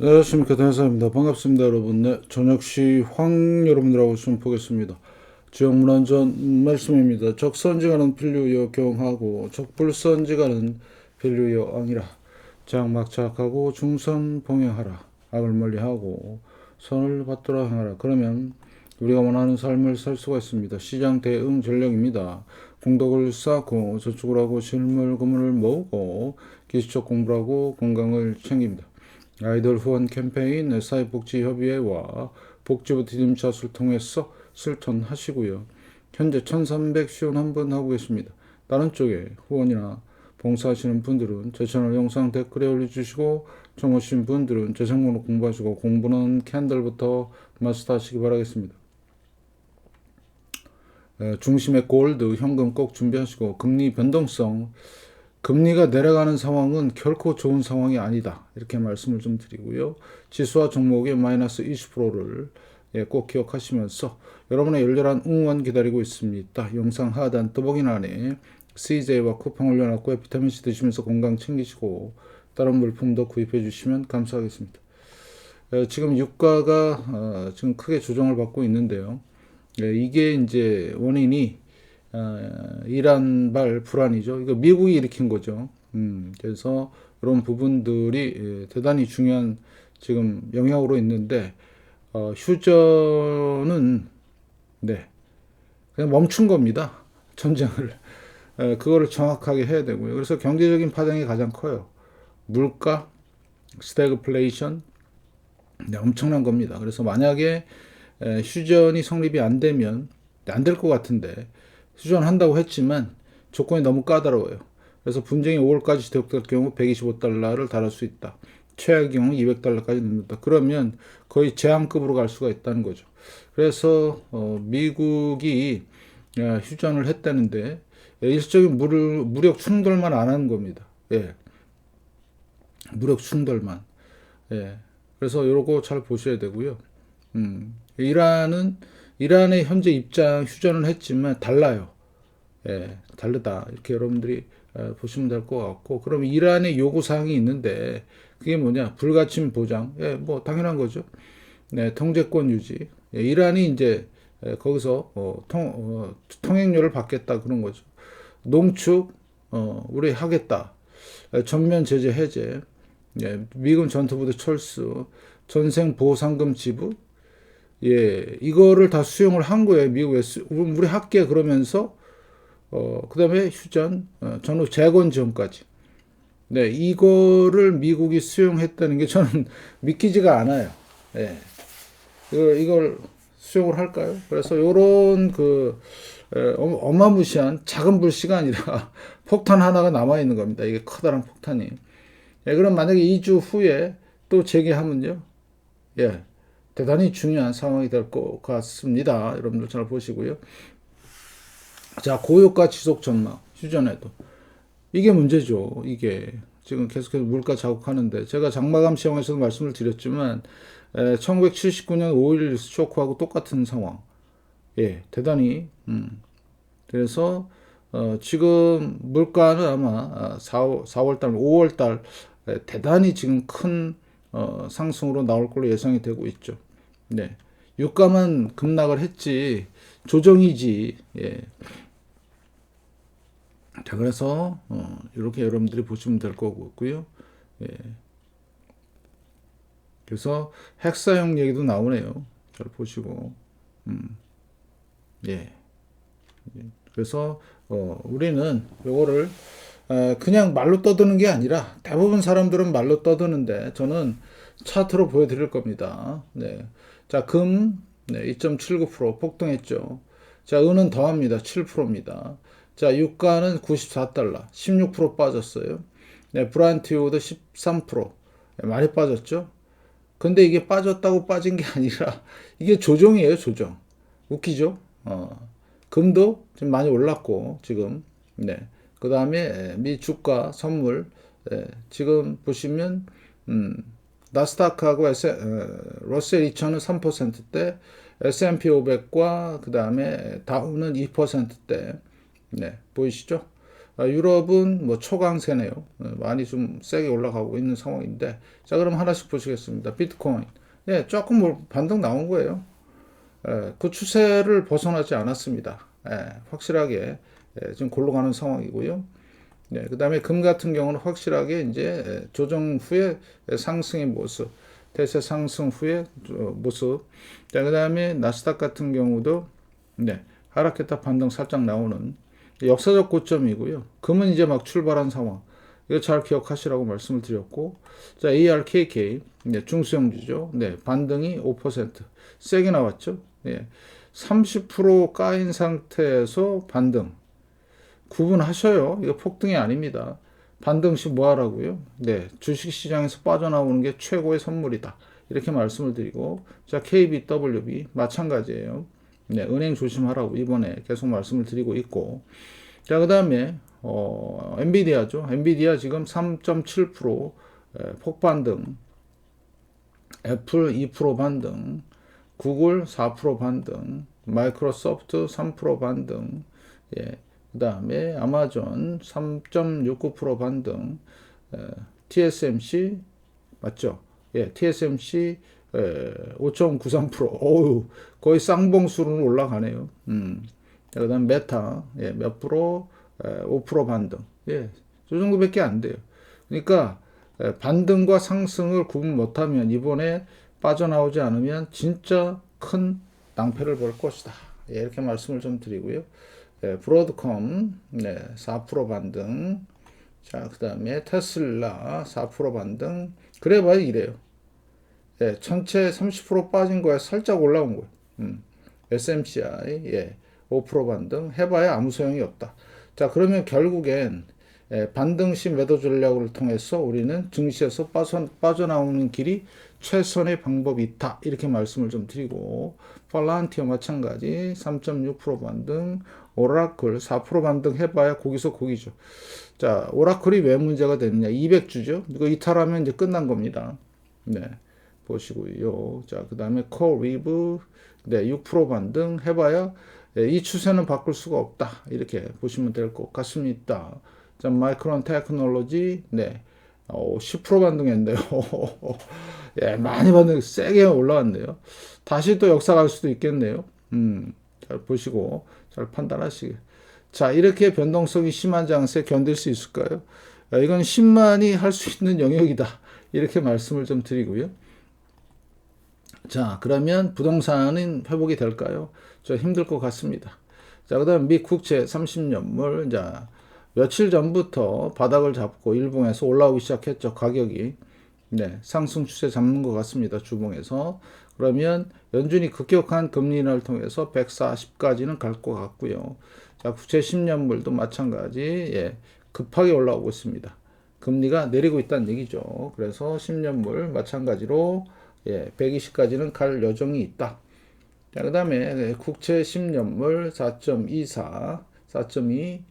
네, 안녕하십니까 대사입니다. 반갑습니다 여러분. 네, 저녁시 황 여러분들하고 좀 보겠습니다. 지역문안전 말씀입니다. 적선지가는 필류여 경하고 적불선지가는 필류여 앙이라. 장막착하고 중선 봉행하라. 악을 멀리하고 선을 받들어 행하라. 그러면 우리가 원하는 삶을 살 수가 있습니다. 시장 대응 전략입니다. 공덕을 쌓고 저축을 하고 실물 금을 모으고 기술적 공부를 하고 건강을 챙깁니다. 아이들 후원 캠페인 사회복지협의회와 복지부 디딤샷을 통해서 실천하시고요. 현재 1300 한 분 하고 계십니다. 다른 쪽에 후원이나 봉사하시는 분들은 제 채널 영상 댓글에 올려주시고 좀 오신 분들은 제 성공을 공부하시고 공부는 캔들부터 마스터하시기 바라겠습니다. 중심의 골드, 현금 꼭 준비하시고 금리 변동성, 금리가 내려가는 상황은 결코 좋은 상황이 아니다. 이렇게 말씀을 좀 드리고요. 지수와 종목의 마이너스 20%를 꼭 기억하시면서 여러분의 열렬한 응원 기다리고 있습니다. 영상 하단 더보기란에 CJ와 쿠팡 올려놨고요. 비타민C 드시면서 건강 챙기시고 다른 물품도 구입해 주시면 감사하겠습니다. 지금 유가가 지금 크게 조정을 받고 있는데요. 이게 이제 원인이 이란발 불안이죠. 이거 미국이 일으킨 거죠. 그래서 이런 부분들이 대단히 중요한 지금 영향으로 있는데 휴전은 네 그냥 멈춘 겁니다. 전쟁을 그거를 정확하게 해야 되고요. 그래서 경제적인 파장이 가장 커요. 물가, 스태그플레이션 네, 엄청난 겁니다. 그래서 만약에 휴전이 성립이 안 되면 안 될 것 같은데 휴전한다고 했지만 조건이 너무 까다로워요. 그래서 분쟁이 5월까지 지속될 경우 125달러를 달할 수 있다. 최악의 경우 200달러까지 넘는다. 그러면 거의 제한급으로 갈 수가 있다는 거죠. 그래서 미국이 휴전을 했다는데 일시적인 무력 충돌만 안 하는 겁니다. 예, 무력 충돌만. 예, 그래서 요거 잘 보셔야 되고요. 이란의 현재 입장 휴전을 했지만 달라요. 예, 다르다. 이렇게 여러분들이 보시면 될 것 같고, 그럼 이란의 요구 사항이 있는데 그게 뭐냐? 불가침 보장. 예, 뭐 당연한 거죠. 네, 통제권 유지. 예, 이란이 이제 거기서 통행료를 받겠다 그런 거죠. 농축 우리 하겠다. 전면 제재 해제. 예, 미군 전투부대 철수, 전생 보상금 지불. 예, 이거를 다 수용을 한 거예요. 미국에 우리 할게 그러면서 그다음에 휴전, 전후 재건 지원까지. 네, 이거를 미국이 수용했다는 게 저는 믿기지가 않아요. 예, 이걸 수용을 할까요? 그래서 요런 어마무시한 작은 불씨가 아니라 폭탄 하나가 남아 있는 겁니다. 이게 커다란 폭탄이. 예, 그럼 만약에 2주 후에 또 재개하면요. 예, 대단히 중요한 상황이 될 것 같습니다. 여러분들 잘 보시고요. 자, 고유가 지속 전망, 휴전에도. 이게 문제죠. 이게. 지금 계속해서 물가 자극하는데, 제가 장마감 시황에서도 말씀을 드렸지만, 1979년 5.11 쇼크하고 똑같은 상황. 예, 대단히, 그래서, 지금 물가는 아마 4월달, 5월달, 대단히 지금 큰, 상승으로 나올 걸로 예상이 되고 있죠. 네. 유가만 급락을 했지, 조정이지, 예. 자, 그래서 이렇게 여러분들이 보시면 될 거고요. 예. 그래서 핵사용 얘기도 나오네요. 잘 보시고, 예. 그래서 우리는 요거를 그냥 말로 떠드는 게 아니라 대부분 사람들은 말로 떠드는데 저는 차트로 보여드릴 겁니다. 네. 자, 네, 2.79% 폭등했죠. 자, 은은 더합니다. 7%입니다. 자, 유가는 94달러, 16% 빠졌어요. 네, 브란트유도 13%, 네, 많이 빠졌죠. 근데 이게 빠졌다고 빠진 게 아니라 이게 조정이에요, 조정. 웃기죠? 금도 좀 많이 올랐고 지금. 네. 그 다음에 미 주가 선물. 네. 지금 보시면 나스닥하고 러셀 2000은 3%대, S&P 500과 그 다음에 다우는 2%대. 네, 보이시죠? 유럽은 뭐 초강세네요. 많이 좀 세게 올라가고 있는 상황인데, 자, 그럼 하나씩 보시겠습니다. 비트코인. 예, 조금 뭐 반등 나온 거예요. 그 추세를 벗어나지 않았습니다. 확실하게 지금 골로 가는 상황이고요. 네, 그 다음에 금 같은 경우는 확실하게 이제 조정 후에 상승의 모습, 대세 상승 후의 모습. 자, 그 다음에 나스닥 같은 경우도 네, 하락했다 반등 살짝 나오는 역사적 고점이고요. 금은 이제 막 출발한 상황. 이거 잘 기억하시라고 말씀을 드렸고, 자, ARKK, 네, 중수형주죠. 네, 반등이 5%. 세게 나왔죠. 예, 30% 까인 상태에서 반등. 구분하셔요. 이거 폭등이 아닙니다. 반등 시 뭐 하라고요? 네, 주식시장에서 빠져나오는 게 최고의 선물이다. 이렇게 말씀을 드리고, 자, KBWB 마찬가지예요. 네, 은행 조심하라고 이번에 계속 말씀을 드리고 있고, 자, 그 다음에 엔비디아죠. 엔비디아 지금 3.7% 폭반등, 애플 2% 반등, 구글 4% 반등, 마이크로소프트 3% 반등, 예, 그 다음에 아마존 3.69% 반등, TSMC 맞죠? 예, TSMC 5.93%, 어우, 거의 쌍봉수로 올라가네요. 그 다음 메타, 예, 몇 프로, 5% 반등. 예, 저 정도밖에 안 돼요. 그러니까, 반등과 상승을 구분 못하면 이번에 빠져나오지 않으면 진짜 큰 낭패를 볼 것이다. 예, 이렇게 말씀을 좀 드리고요. 예, 브로드컴, 네, 4% 반등. 자, 그 다음에 테슬라 4% 반등. 그래 봐야 이래요. 예, 전체 30% 빠진 거에 살짝 올라온 거예요. SMCI, 예, 5% 반등 해봐야 아무 소용이 없다. 자, 그러면 결국엔 반등 시 매도 전략을 통해서 우리는 증시에서 빠져나오는 길이 최선의 방법이 있다. 이렇게 말씀을 좀 드리고, 팔란티어 마찬가지 3.6% 반등, 오라클 4% 반등 해봐야 거기서 거기죠. 자, 오라클이 왜 문제가 되느냐? 200주죠. 이거 이탈하면 이제 끝난 겁니다. 네. 보시고요. 자, 그 다음에 콜리브, 네, 6% 반등 해봐야 이 추세는 바꿀 수가 없다. 이렇게 보시면 될 것 같습니다. 자, 마이크론 테크놀로지, 네, 10% 반등했네요. 예, 많이 반등, 세게 올라왔네요. 다시 또 역사 갈 수도 있겠네요. 잘 보시고, 잘 판단하시게. 자, 이렇게 변동성이 심한 장세 견딜 수 있을까요? 이건 10만이 할 수 있는 영역이다. 이렇게 말씀을 좀 드리고요. 자, 그러면 부동산은 회복이 될까요? 저 힘들 것 같습니다. 자, 그 다음 미 국채 30년물. 자, 며칠 전부터 바닥을 잡고 일봉에서 올라오기 시작했죠. 가격이. 네, 상승 추세 잡는 것 같습니다. 주봉에서. 그러면 연준이 급격한 금리 인하를 통해서 140까지는 갈 것 같고요. 자, 국채 10년물도 마찬가지. 예, 급하게 올라오고 있습니다. 금리가 내리고 있다는 얘기죠. 그래서 10년물 마찬가지로 예, 120까지는 갈 여정이 있다. 자, 그 다음에 국채 10년물 4.24, 4.2,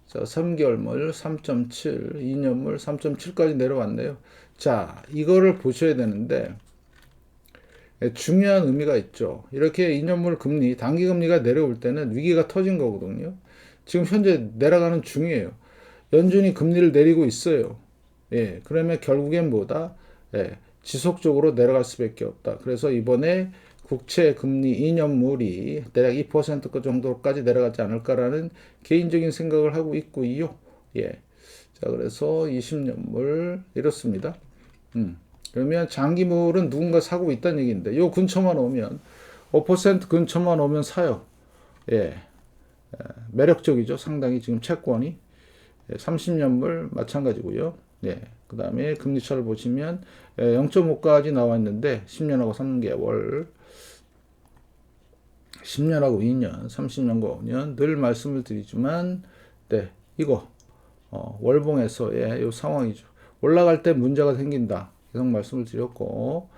자, 3개월물 3.7, 2년물 3.7까지 내려왔네요. 자, 이거를 보셔야 되는데 중요한 의미가 있죠. 이렇게 2년물 금리, 단기 금리가 내려올 때는 위기가 터진 거거든요. 지금 현재 내려가는 중이에요. 연준이 금리를 내리고 있어요. 예, 그러면 결국엔 뭐다? 예, 지속적으로 내려갈 수밖에 없다. 그래서 이번에 국채 금리 2년물이 대략 2% 정도까지 내려가지 않을까라는 개인적인 생각을 하고 있고요. 예. 자, 그래서 20년물 이렇습니다. 그러면 장기물은 누군가 사고 있다는 얘기인데 요 근처만 오면 5% 근처만 오면 사요. 예. 매력적이죠. 상당히 지금 채권이 30년물 마찬가지고요. 네. 그 다음에 금리차를 보시면 0.5까지 나왔는데 10년하고 3개월, 10년하고 2년, 30년과 5년 늘 말씀을 드리지만 네, 이거 월봉에서의 이 상황이죠. 올라갈 때 문제가 생긴다. 계속 말씀을 드렸고,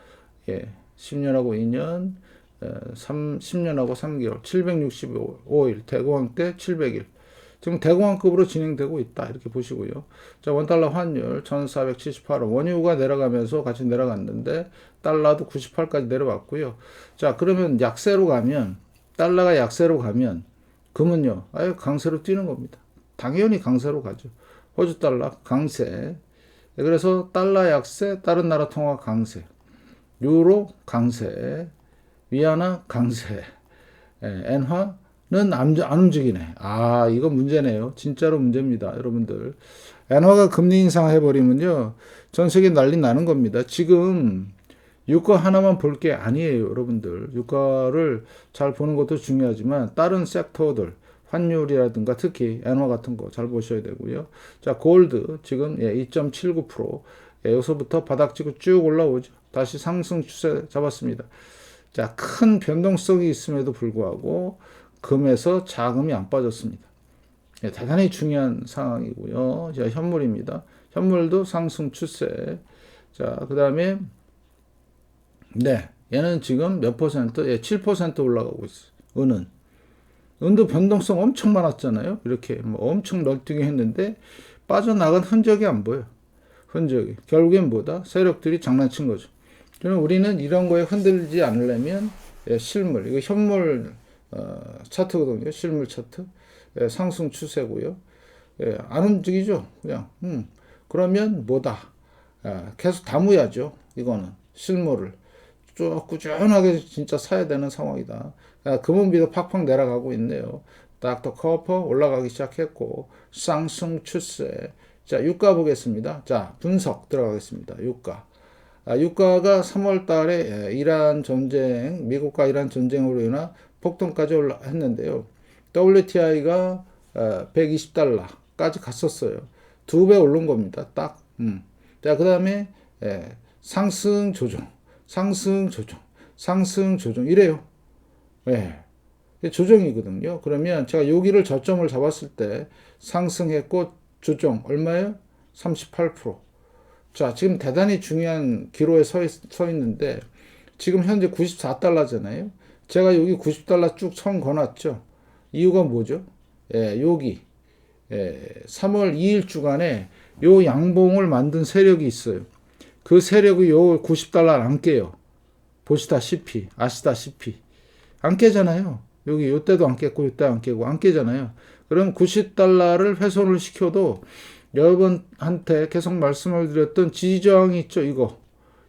예, 10년하고 2년, 10년하고 3개월, 765일, 대공황 때 700일. 지금 대공황급으로 진행되고 있다. 이렇게 보시고요. 자, 원달러 환율 1478원. 원유가 내려가면서 같이 내려갔는데, 달러도 98까지 내려왔고요. 자, 그러면 약세로 가면, 달러가 약세로 가면, 금은요, 아예 강세로 뛰는 겁니다. 당연히 강세로 가죠. 호주 달러 강세. 그래서 달러 약세, 다른 나라 통화 강세. 유로 강세. 위안화 강세. 엔화는 안 움직이네. 아, 이거 문제네요. 진짜로 문제입니다. 여러분들. 엔화가 금리 인상해버리면요. 전 세계 난리 나는 겁니다. 지금 유가 하나만 볼 게 아니에요. 여러분들. 유가를 잘 보는 것도 중요하지만 다른 섹터들, 환율이라든가 특히 엔화 같은 거 잘 보셔야 되고요. 자, 골드 지금 2.79%. 여기서부터 바닥지고 쭉 올라오죠. 다시 상승 추세 잡았습니다. 자, 큰 변동성이 있음에도 불구하고 금에서 자금이 안 빠졌습니다. 대단히 중요한 상황이고요. 자, 현물입니다. 현물도 상승 추세. 자, 그 다음에 얘는 지금 몇 퍼센트? 7% 올라가고 있어요. 은도 변동성 엄청 많았잖아요. 이렇게 뭐 엄청 널뛰게 했는데 빠져나간 흔적이 안 보여. 흔적이. 결국엔 뭐다? 세력들이 장난친 거죠. 우리는 이런 거에 흔들리지 않으려면 실물, 이거 현물 차트거든요. 실물 차트. 상승 추세고요. 안 움직이죠. 그냥. 그러면 뭐다? 계속 담아야죠. 이거는 실물을. 쭉 꾸준하게 진짜 사야 되는 상황이다. 금은비도 팍팍 내려가고 있네요. 닥터 커퍼 올라가기 시작했고 상승 추세. 자, 유가 보겠습니다. 자, 분석 들어가겠습니다. 유가가 3월 달에 이란 전쟁, 미국과 이란 전쟁으로 인한 폭등까지 했는데요. WTI가 120달러까지 갔었어요. 2배 오른 겁니다. 딱. 자, 그 다음에 상승 조정. 이래요. 조정이거든요. 그러면 제가 여기를 저점을 잡았을 때 상승했고 조정 얼마예요? 38%. 자, 지금 대단히 중요한 기로에 서 있는데 지금 현재 94달러잖아요. 제가 여기 90달러 쭉 선 거놨죠. 이유가 뭐죠? 여기 3월 2일 주간에 요 양봉을 만든 세력이 있어요. 그 세력이 요 90달러를 안 깨요. 아시다시피 안 깨잖아요. 여기 요때도 안 깼고 요때 안 깨고 안 깨잖아요. 그럼 90달러를 훼손을 시켜도 여러분한테 계속 말씀을 드렸던 지지저항이 있죠.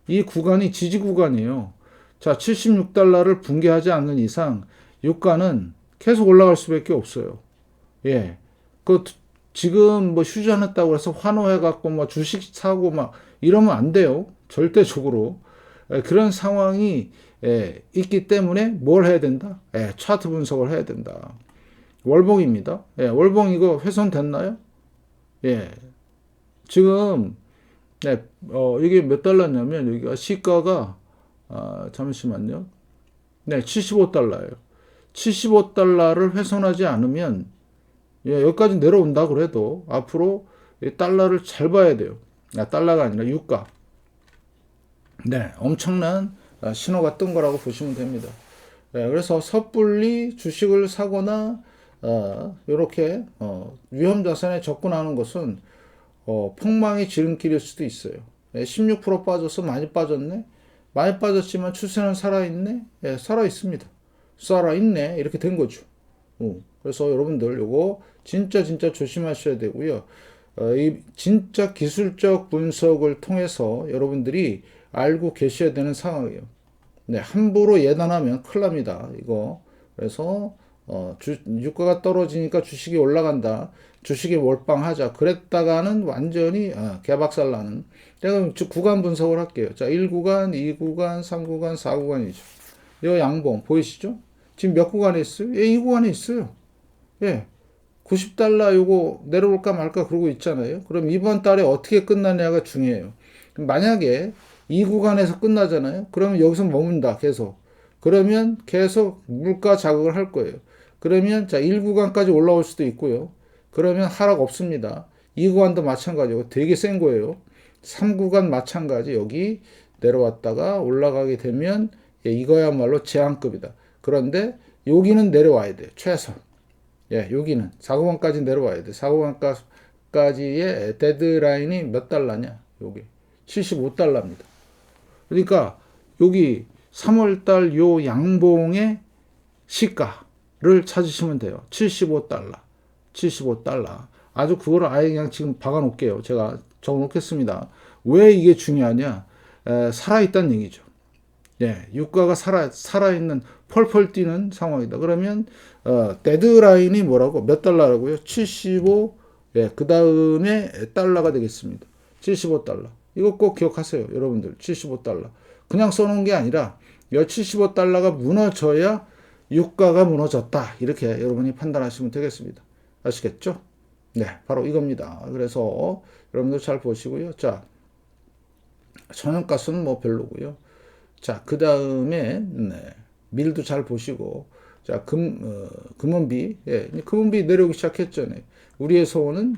이 구간이 지지 구간이에요. 자, 76달러를 붕괴하지 않는 이상 유가는 계속 올라갈 수밖에 없어요. 지금 뭐 휴전했다고 해서 환호해갖고 뭐 주식 사고 막 이러면 안 돼요. 절대적으로. 그런 상황이 있기 때문에 뭘 해야 된다? 차트 분석을 해야 된다. 월봉입니다. 월봉 이거 훼손됐나요? 지금 이게 몇 달러냐면 여기가 시가가 잠시만요. 75달러예요. 75달러를 훼손하지 않으면 여기까지 내려온다 그래도 앞으로 달러를 잘 봐야 돼요. 달러가 아니라 유가. 엄청난 신호가 뜬 거라고 보시면 됩니다. 그래서 섣불리 주식을 사거나 이렇게 위험 자산에 접근하는 것은 폭망의 지름길일 수도 있어요. 16% 빠져서 많이 빠졌네. 많이 빠졌지만 추세는 살아있네. 살아있습니다. 살아있네. 이렇게 된 거죠. 그래서 여러분들 요거 진짜 조심하셔야 되고요. 이 진짜 기술적 분석을 통해서 여러분들이 알고 계셔야 되는 상황이에요. 함부로 예단하면 큰일 납니다. 이거. 그래서 유가가 떨어지니까 주식이 올라간다. 주식에 몰빵하자. 그랬다가는 완전히 개박살 나는. 내가 구간 분석을 할게요. 자, 1구간, 2구간, 3구간, 4구간이죠. 이 양봉 보이시죠? 지금 몇 구간에 있어요? 2구간에 있어요. 90달러 요거 내려올까 말까 그러고 있잖아요. 그럼 이번 달에 어떻게 끝나냐가 중요해요. 만약에 이 구간에서 끝나잖아요. 그러면 여기서 머문다. 계속. 그러면 계속 물가 자극을 할 거예요. 그러면 자 1구간까지 올라올 수도 있고요. 그러면 하락 없습니다. 2구간도 마찬가지고 되게 센 거예요. 3구간 마찬가지. 여기 내려왔다가 올라가게 되면 이거야말로 제한급이다. 그런데 여기는 내려와야 돼요. 최소. 여기는 4구간까지 내려와야 돼. 4구간까지의 데드라인이 몇 달러냐? 여기 75달러입니다. 그러니까 여기 3월달 요 양봉의 시가를 찾으시면 돼요. 75달러. 아주 그거를 아예 그냥 지금 박아 놓을게요. 제가 적어 놓겠습니다. 왜 이게 중요하냐? 살아있다는 얘기죠. 예, 유가가 살아있는 펄펄 뛰는 상황이다. 그러면 데드라인이 뭐라고? 몇 달러라고요? 75. 예, 그 다음에 달러가 되겠습니다. 75달러. 이거 꼭 기억하세요, 여러분들. 75달러. 그냥 써놓은 게 아니라 이 75달러가 무너져야 유가가 무너졌다. 이렇게 여러분이 판단하시면 되겠습니다. 아시겠죠? 네, 바로 이겁니다. 그래서 여러분들 잘 보시고요. 자, 천연가스는 뭐 별로고요. 자, 그 다음에 밀도 잘 보시고, 자, 금원비, 예, 금원비 내려오기 시작했죠. 네. 우리의 소원은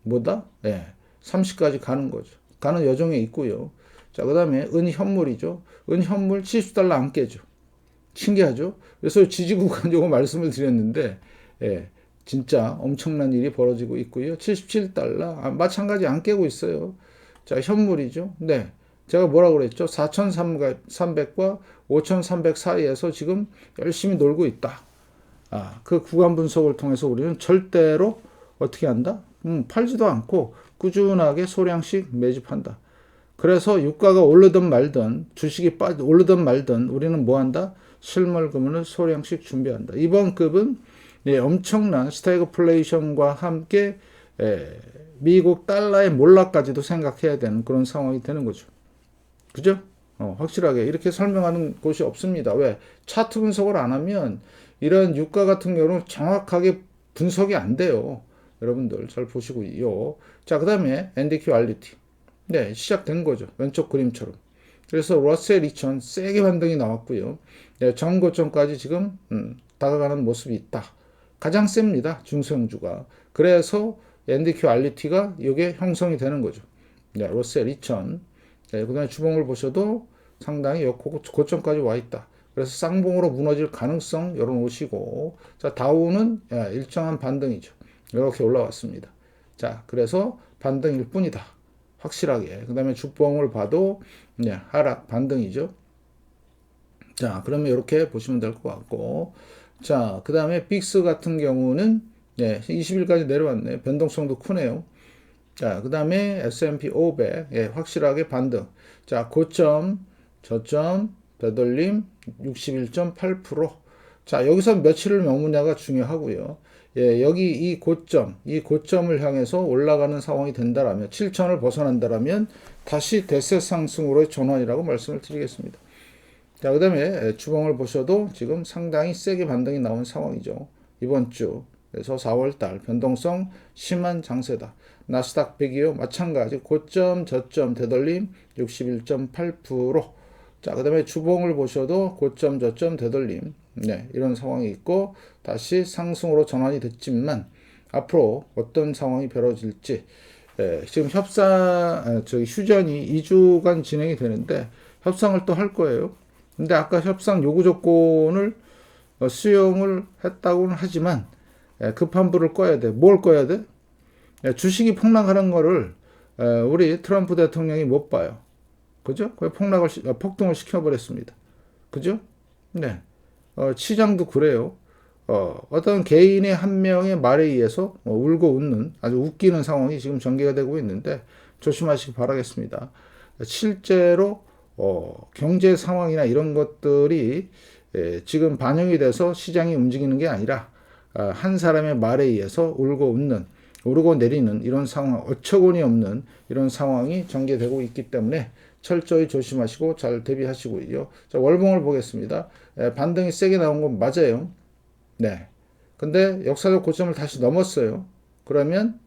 뭐다? 예, 30까지 가는 거죠. 가는 여정에 있고요. 자, 그 다음에 은현물이죠. 은현물 70달러 안 깨죠. 신기하죠? 그래서 지지구간 요거 말씀을 드렸는데, 예, 진짜 엄청난 일이 벌어지고 있고요. 77달러, 마찬가지 안 깨고 있어요. 자, 현물이죠. 네. 제가 뭐라고 그랬죠? 4,300과 5,300 사이에서 지금 열심히 놀고 있다. 그 구간 분석을 통해서 우리는 절대로 어떻게 한다? 팔지도 않고 꾸준하게 소량씩 매집한다. 그래서 유가가 오르든 말든 주식이 오르든 말든 우리는 뭐 한다? 실물 금을 소량씩 준비한다. 이번 급은 엄청난 스태그플레이션과 함께 미국 달러의 몰락까지도 생각해야 되는 그런 상황이 되는 거죠. 그죠? 확실하게 이렇게 설명하는 곳이 없습니다. 왜? 차트 분석을 안 하면 이런 유가 같은 경우는 정확하게 분석이 안 돼요. 여러분들 잘 보시고요. 자, 그 다음에 NDQ RT. 네, 시작된 거죠. 왼쪽 그림처럼. 그래서 러셀 2000 세게 반등이 나왔고요. 네, 전고점까지 지금 다가가는 모습이 있다. 가장 셉니다. 중소형주가. 그래서 NDQ RT가 이게 형성이 되는 거죠. 네, 러셀 2000. 네, 그 다음에 주봉을 보셔도 상당히 고점까지 와 있다. 그래서 쌍봉으로 무너질 가능성 열어놓으시고, 자, 다우는 일정한 반등이죠. 이렇게 올라왔습니다. 자, 그래서 반등일 뿐이다. 확실하게. 그 다음에 주봉을 봐도 하락 반등이죠. 자, 그러면 이렇게 보시면 될 것 같고, 자, 그 다음에 빅스 같은 경우는 20일까지 내려왔네요. 변동성도 크네요. 자, 그 다음에 S&P 500, 확실하게 반등. 자, 고점, 저점, 되돌림 61.8%. 자, 여기서 며칠을 머무냐가 중요하고요. 여기 이 고점을 향해서 올라가는 상황이 된다라면, 7천을 벗어난다라면 다시 대세 상승으로의 전환이라고 말씀을 드리겠습니다. 자, 그 다음에 주봉을 보셔도 지금 상당히 세게 반등이 나온 상황이죠. 이번 주. 그래서 4월달 변동성 심한 장세다. 나스닥 100이요. 마찬가지 고점, 저점, 되돌림 61.8%. 자, 그 다음에 주봉을 보셔도 고점, 저점, 되돌림. 네, 이런 상황이 있고 다시 상승으로 전환이 됐지만 앞으로 어떤 상황이 벌어질지 지금 휴전이 2주간 진행이 되는데 협상을 또 할 거예요. 근데 아까 협상 요구 조건을 수용을 했다고는 하지만 급한 불을 꺼야 돼. 뭘 꺼야 돼? 주식이 폭락하는 거를 우리 트럼프 대통령이 못 봐요. 그죠? 폭등을 시켜버렸습니다. 그죠? 네. 시장도 그래요. 어떤 개인의 한 명의 말에 의해서 울고 웃는 아주 웃기는 상황이 지금 전개가 되고 있는데 조심하시기 바라겠습니다. 실제로 경제 상황이나 이런 것들이 지금 반영이 돼서 시장이 움직이는 게 아니라 한 사람의 말에 의해서 울고 웃는, 오르고 내리는 이런 상황, 어처구니 없는 이런 상황이 전개되고 있기 때문에 철저히 조심하시고 잘 대비하시고요. 자, 월봉을 보겠습니다. 반등이 세게 나온 건 맞아요. 네. 근데 역사적 고점을 다시 넘었어요. 그러면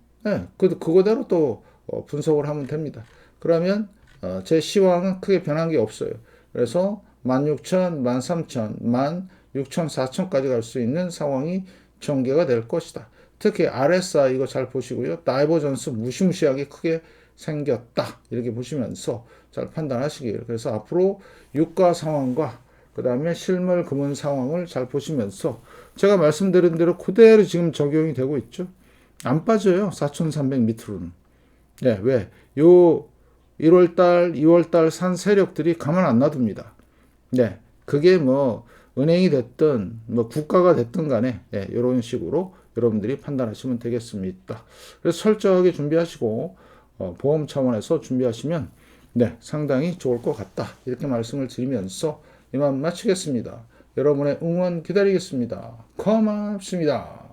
그거대로 또 분석을 하면 됩니다. 그러면 제 시황은 크게 변한 게 없어요. 그래서 16,000, 13,000, 16,000, 4,000까지 갈 수 있는 상황이 전개가 될 것이다. 특히 RSI 이거 잘 보시고요. 다이버전스 무시무시하게 크게 생겼다. 이렇게 보시면서 잘 판단하시길. 그래서 앞으로 유가 상황과 그 다음에 실물 금은 상황을 잘 보시면서 제가 말씀드린 대로 그대로 지금 적용이 되고 있죠. 안 빠져요. 4,300 밑으로는. 네, 왜? 요 1월달, 2월달 산 세력들이 가만 안 놔둡니다. 네, 그게 뭐 은행이 됐든 뭐 국가가 됐든 간에 이런 식으로 여러분들이 판단하시면 되겠습니다. 그래서 철저하게 준비하시고 보험 차원에서 준비하시면 네, 상당히 좋을 것 같다. 이렇게 말씀을 드리면서 이만 마치겠습니다. 여러분의 응원 기다리겠습니다. 고맙습니다.